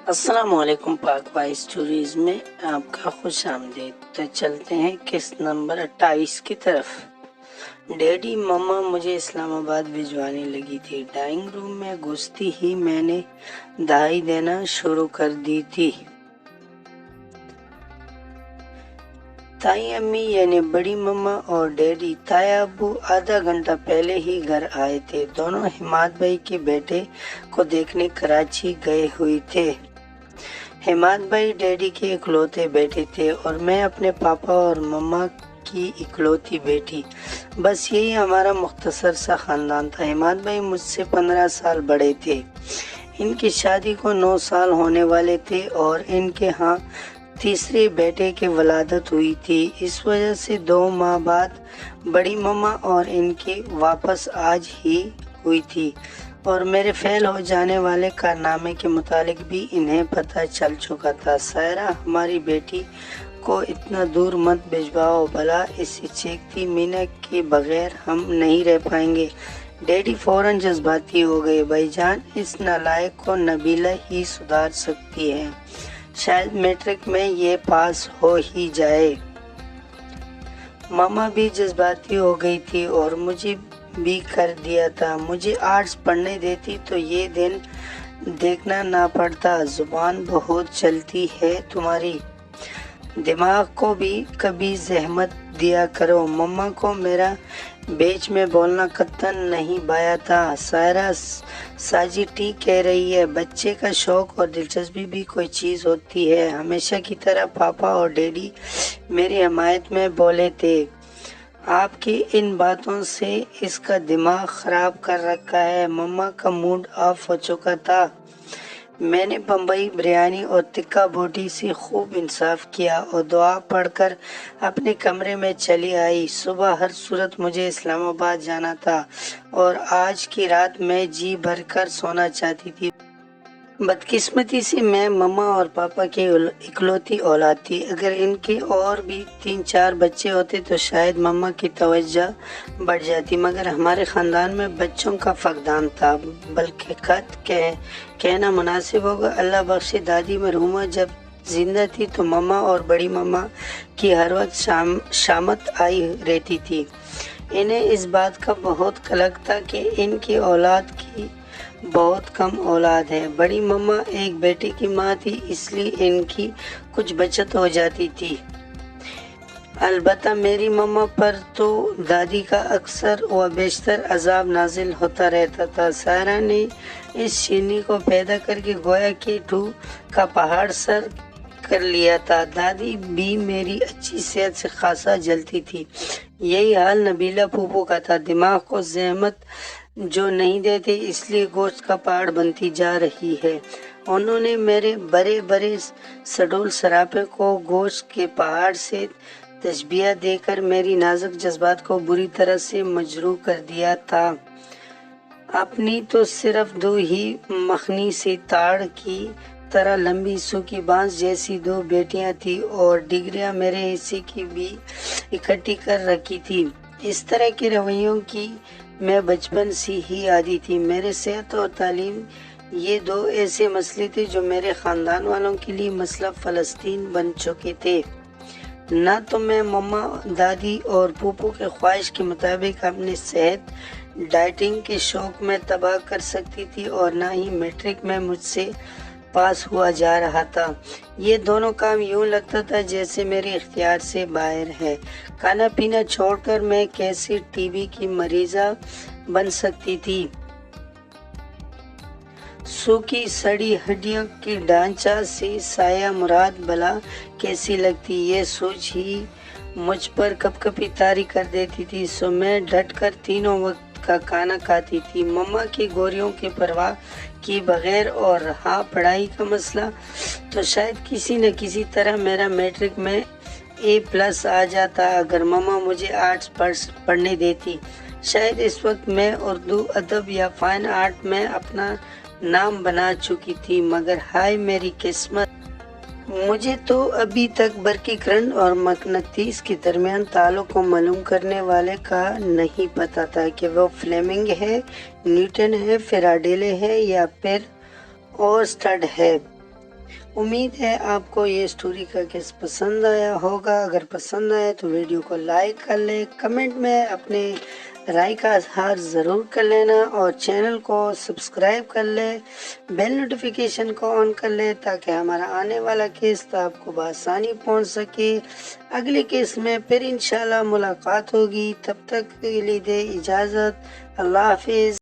السلام علیکم پاک بھائی اسٹوریز میں آپ کا خوش آمدید۔ تو چلتے ہیں قسط نمبر 28 کی طرف۔ ڈیڈی مما مجھے اسلام آباد بھجوانے لگی تھی۔ ڈائنگ روم میں گھستی ہی میں نے دہائی دینا شروع کر دی تھی۔ تائی امی یعنی بڑی مما اور ڈیڈی تایا ابو آدھا گھنٹہ پہلے ہی گھر آئے تھے۔ دونوں حماد بھائی کے بیٹے کو دیکھنے کراچی گئے ہوئے تھے۔ حماد بھائی ڈیڈی کے اکلوتے بیٹے تھے اور میں اپنے پاپا اور مما کی اکلوتی بیٹی۔ بس یہی ہمارا مختصر سا خاندان تھا۔ حماد بھائی مجھ سے 15 سال بڑے تھے۔ ان کی شادی کو 9 سال ہونے والے تھے اور ان کے ہاں تیسرے بیٹے کی ولادت ہوئی تھی۔ اس وجہ سے 2 ماہ بعد بڑی مما اور ان کی واپس آج ہی ہوئی تھی اور میرے فیل ہو جانے والے کارنامے کے متعلق بھی انہیں پتہ چل چکا تھا۔ سائرہ ہماری بیٹی کو اتنا دور مت بھجواؤ، بھلا اسے چیختی مینا کے بغیر ہم نہیں رہ پائیں گے۔ ڈیڈی فوراً جذباتی ہو گئے۔ بھائی جان، اس نالائق کو نبیلہ ہی سدھار سکتی ہے، شاید میٹرک میں یہ پاس ہو ہی جائے۔ ماما بھی جذباتی ہو گئی تھی اور مجھے بھی کر دیا تھا۔ مجھے آرٹس پڑھنے دیتی تو یہ دن دیکھنا نہ پڑتا۔ زبان بہت چلتی ہے تمہاری، دماغ کو بھی کبھی زحمت دیا کرو۔ مما کو میرا بیچ میں بولنا قطعاً نہیں بایا تھا۔ سائرہ ساجی ٹھیک کہہ رہی ہے، بچے کا شوق اور دلچسپی بھی کوئی چیز ہوتی ہے۔ ہمیشہ کی طرح پاپا اور ڈیڈی میری حمایت میں بولے تھے، آپ کی ان باتوں سے اس کا دماغ خراب کر رکھا ہے۔ مما کا موڈ آف ہو چکا تھا۔ میں نے بمبئی بریانی اور ٹکا بوٹی سے خوب انصاف کیا اور دعا پڑھ کر اپنے کمرے میں چلی آئی۔ صبح ہر صورت مجھے اسلام آباد جانا تھا اور آج کی رات میں جی بھر کر سونا چاہتی تھی۔ بدقسمتی سے میں مما اور پاپا کی اکلوتی اولاد تھی۔ اگر ان کے اور بھی 3-4 بچے ہوتے تو شاید مما کی توجہ بڑھ جاتی، مگر ہمارے خاندان میں بچوں کا فقدان تھا، بلکہ کہنا مناسب ہوگا اللہ بخشے دادی مرحومہ جب زندہ تھی تو مما اور بڑی مما کی ہر وقت شامت آئی رہتی تھی۔ انہیں اس بات کا بہت قلق تھا کہ ان کی اولاد کی بہت کم اولاد ہے۔ بڑی مما ایک بیٹے کی ماں تھی، اس لیے ان کی کچھ بچت ہو جاتی تھی۔ البتہ میری مما پر تو دادی کا اکثر و بیشتر عذاب نازل ہوتا رہتا تھا۔ سائرہ نے اس شیرنی کو پیدا کر کے گویا کہ ٹھو کا پہاڑ سر کر لیا تھا۔ دادی بھی میری اچھی صحت سے خاصا جلتی تھی۔ یہی حال نبیلہ پھوپھو کا تھا۔ دماغ کو زحمت جو نہیں دیتے اس لیے گوشت کا پہاڑ بنتی جا رہی ہے۔ انہوں نے میرے بڑے بڑے سڈول سراپے کو گوشت کے پہاڑ سے تشبیہ دے کر میری نازک جذبات کو بری طرح سے مجروح کر دیا تھا۔ اپنی تو صرف 2 ہی مخنی سے تاڑ کی طرح لمبی سوکھی بانس جیسی 2 بیٹیاں تھیں اور ڈگریاں میرے حصے کی بھی اکٹھی کر رکھی تھی۔ اس طرح کے رویوں کی میں بچپن سے ہی عادی تھی۔ میرے صحت اور تعلیم یہ 2 ایسے مسئلے تھے جو میرے خاندان والوں کے لیے مسئلہ فلسطین بن چکے تھے۔ نہ تو میں مما، دادی اور پھوپھو کے خواہش کے مطابق اپنی صحت ڈائٹنگ کے شوق میں تباہ کر سکتی تھی اور نہ ہی میٹرک میں مجھ سے پاس ہوا جا رہا تھا۔ یہ دونوں کام یوں لگتا تھا جیسے میرے اختیار سے باہر ہے۔ کھانا پینا چھوڑ کر میں کیسے ٹی بی کی مریضہ بن سکتی تھی؟ سوکھی سڑی ہڈیوں کی ڈھانچہ سے سایہ مراد بھلا کیسی لگتی؟ یہ سوچ ہی مجھ پر کپ کپی طاری کر دیتی تھی۔ سو میں ڈٹ کر 3 وقت کا کھانا کھاتی تھی، مما کی گوریوں کی پرواہ کی بغیر۔ اور رہا پڑھائی کا مسئلہ تو شاید کسی نہ کسی طرح میرا میٹرک میں A+ آ جاتا اگر مما مجھے آرٹس پڑھنے دیتی۔ شاید اس وقت میں اردو ادب یا فائن آرٹ میں اپنا نام بنا چکی تھی، مگر ہائے میری قسمت! مجھے تو ابھی تک برقی کرنٹ اور مقناطیس کے درمیان تعلق کو معلوم کرنے والے کا نہیں پتا تھا کہ وہ فلیمنگ ہے، نیوٹن ہے، فیراڈے ہے یا پھر اورسٹڈ ہے۔ امید ہے آپ کو یہ اسٹوری کا کیس پسند آیا ہوگا. اگر پسند آئے تو ویڈیو کو لائک کر لیں, کمنٹ میں اپنے رائے کا اظہار ضرور کر لینا اور چینل کو سبسکرائب کر لیں, بیل نوٹیفیکیشن کو آن کر لیں تاکہ ہمارا آنے والا کیس آپ کو بآسانی پہنچ سکے. اگلے کیس میں پھر انشاءاللہ ملاقات ہوگی. تب تک کے لیے دے اجازت. اللہ حافظ.